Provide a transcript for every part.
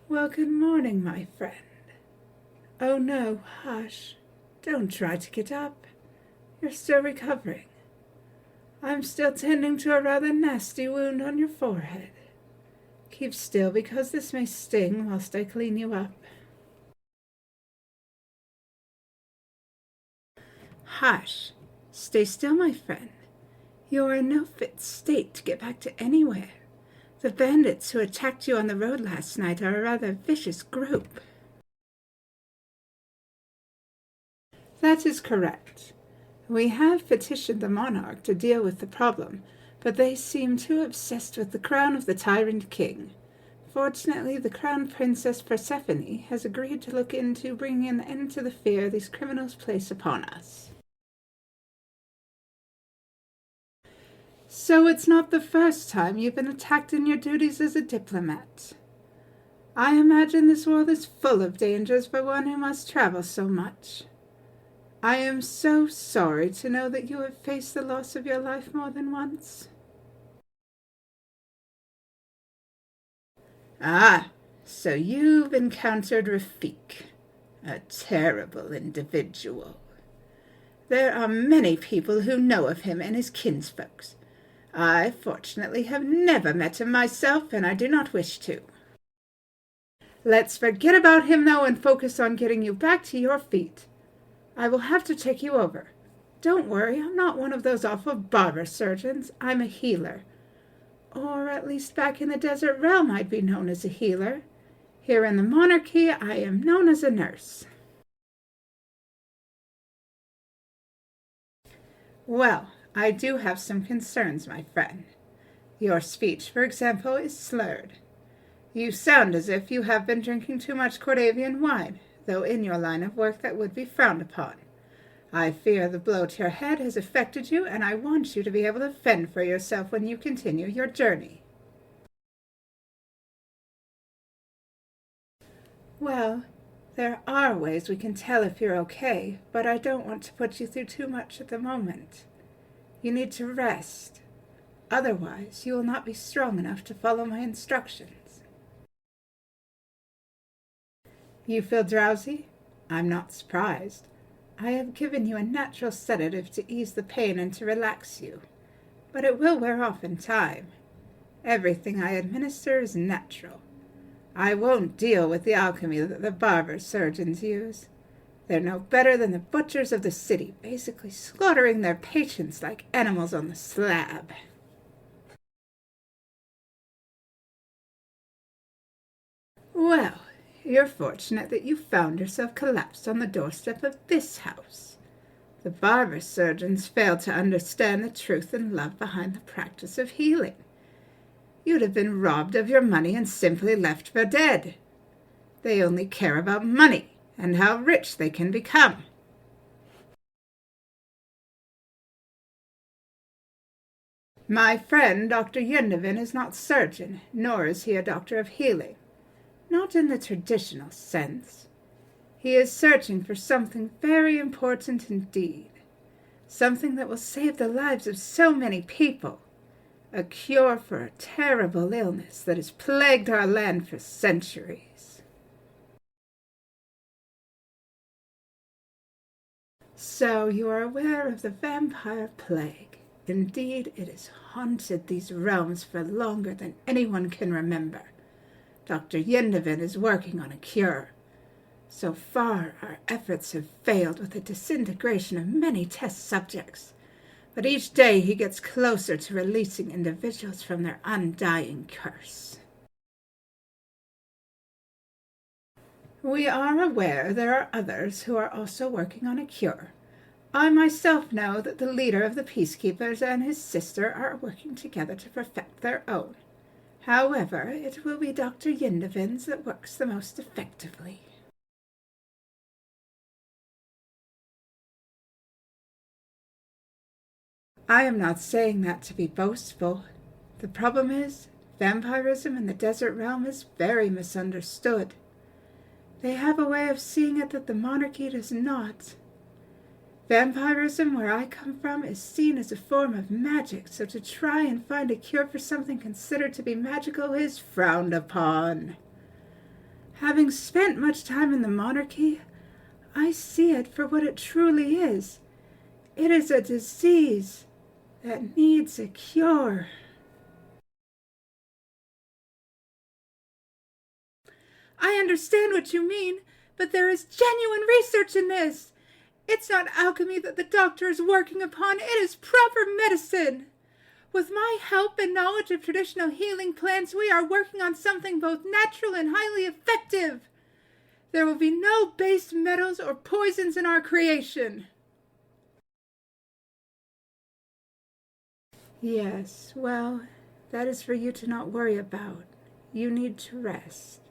Well, good morning, my friend. Oh no, hush. Don't try to get up. You're still recovering. I'm still tending to a rather nasty wound on your forehead. Keep still, because this may sting whilst I clean you up. Hush. Stay still, my friend. You are in no fit state to get back to anywhere. The bandits who attacked you on the road last night are a rather vicious group. That is correct. We have petitioned the monarch to deal with the problem, but they seem too obsessed with the crown of the Tyrant King. Fortunately, the Crown Princess Persephone has agreed to look into bringing an end to the fear these criminals place upon us. So it's not the first time you've been attacked in your duties as a diplomat. I imagine this world is full of dangers for one who must travel so much. I am so sorry to know that you have faced the loss of your life more than once. Ah, so you've encountered Rafik, a terrible individual. There are many people who know of him and his kinsfolks. I, fortunately, have never met him myself, and I do not wish to. Let's forget about him, though, and focus on getting you back to your feet. I will have to take you over. Don't worry, I'm not one of those awful barber surgeons. I'm a healer. Or at least back in the desert realm I'd be known as a healer. Here in the monarchy I am known as a nurse. Well, I do have some concerns, my friend. Your speech, for example, is slurred. You sound as if you have been drinking too much Cordavian wine, though in your line of work that would be frowned upon. I fear the blow to your head has affected you, and I want you to be able to fend for yourself when you continue your journey. Well, there are ways we can tell if you're okay, but I don't want to put you through too much at the moment. You need to rest. Otherwise, you will not be strong enough to follow my instructions. You feel drowsy? I'm not surprised. I have given you a natural sedative to ease the pain and to relax you, but it will wear off in time. Everything I administer is natural. I won't deal with the alchemy that the barber surgeons use. They're no better than the butchers of the city, basically slaughtering their patients like animals on the slab. Well, you're fortunate that you found yourself collapsed on the doorstep of this house. The barber surgeons fail to understand the truth and love behind the practice of healing. You'd have been robbed of your money and simply left for dead. They only care about money and how rich they can become. My friend, Dr. Yendavin, is not surgeon, nor is he a doctor of healing. Not in the traditional sense. He is searching for something very important indeed. Something that will save the lives of so many people. A cure for a terrible illness that has plagued our land for centuries. So you are aware of the vampire plague. Indeed, it has haunted these realms for longer than anyone can remember. Dr. Yendavin is working on a cure. So far, our efforts have failed with the disintegration of many test subjects. But each day he gets closer to releasing individuals from their undying curse. We are aware there are others who are also working on a cure. I myself know that the leader of the Peacekeepers and his sister are working together to perfect their own. However, it will be Dr. Yendavin's that works the most effectively. I am not saying that to be boastful. The problem is, vampirism in the desert realm is very misunderstood. They have a way of seeing it that the monarchy does not. Vampirism, where I come from, is seen as a form of magic, so to try and find a cure for something considered to be magical is frowned upon. Having spent much time in the monarchy, I see it for what it truly is. It is a disease that needs a cure. I understand what you mean, but there is genuine research in this. It's not alchemy that the doctor is working upon, it is proper medicine. With my help and knowledge of traditional healing plants, we are working on something both natural and highly effective. There will be no base metals or poisons in our creation. Yes, well, that is for you to not worry about. You need to rest.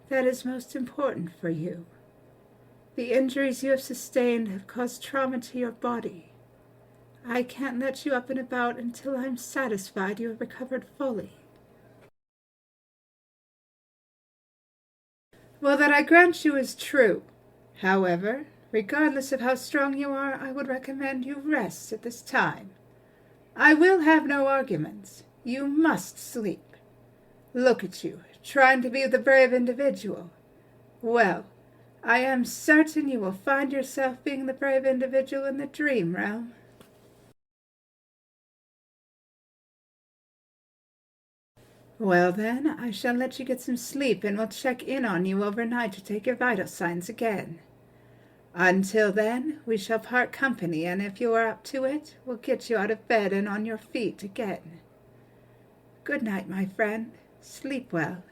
That is most important for you. The injuries you have sustained have caused trauma to your body. I can't let you up and about until I'm satisfied you have recovered fully. Well, that I grant you is true. However, regardless of how strong you are, I would recommend you rest at this time. I will have no arguments. You must sleep. Look at you, trying to be the brave individual. Well, I am certain you will find yourself being the brave individual in the dream realm. Well then, I shall let you get some sleep and will check in on you overnight to take your vital signs again. Until then, we shall part company, and if you are up to it, we'll get you out of bed and on your feet again. Good night, my friend. Sleep well.